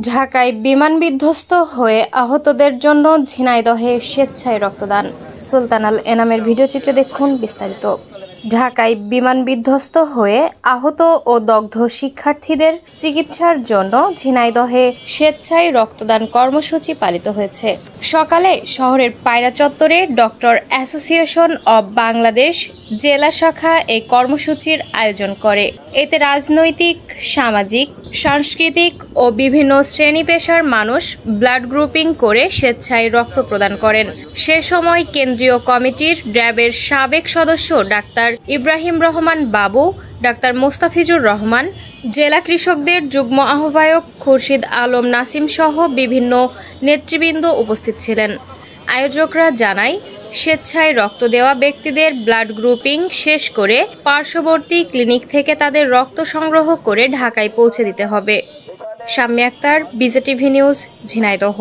ঢাকায় বিমান বিধ্বস্ত হয়ে আহতদের জন্য ঝিনাইদহে স্বেচ্ছায় রক্তদান। সুলতান আল এনামের ভিডিওচিত্রে দেখুন বিস্তারিত। ঢাকায় বিমান বিধ্বস্ত হয়ে আহত ও দগ্ধ শিক্ষার্থীদের চিকিৎসার জন্য ঝিনাইদহে স্বেচ্ছায় রক্তদান কর্মসূচি পালিত হয়েছে। সকালে শহরের পায়রা চত্বরে ডক্টর অ্যাসোসিয়েশন অব বাংলাদেশ জেলা শাখা এই কর্মসূচির আয়োজন করে। এতে রাজনৈতিক, সামাজিক, সাংস্কৃতিক ও বিভিন্ন শ্রেণী পেশার মানুষ ব্লাড গ্রুপিং করে স্বেচ্ছায় রক্ত প্রদান করেন। সে সময় কেন্দ্রীয় কমিটির র্যাবের সাবেক সদস্য ডাক্তার ইব্রাহিম রহমান বাবু, ডাক্তার মোস্তাফিজুর রহমান, জেলা কৃষকদের যুগ্ম আহ্বায়ক খুরশিদ আলম নাসিম সহ বিভিন্ন নেতৃবৃন্দ উপস্থিত ছিলেন। আয়োজকরা জানায়, স্বেচ্ছায় রক্ত দেওয়া ব্যক্তিদের ব্লাড গ্রুপিং শেষ করে পার্শ্ববর্তী ক্লিনিক থেকে তাদের রক্ত সংগ্রহ করে ঢাকায় পৌঁছে দিতে হবে। Shammi Akter, BJTV news, Jhenaidah.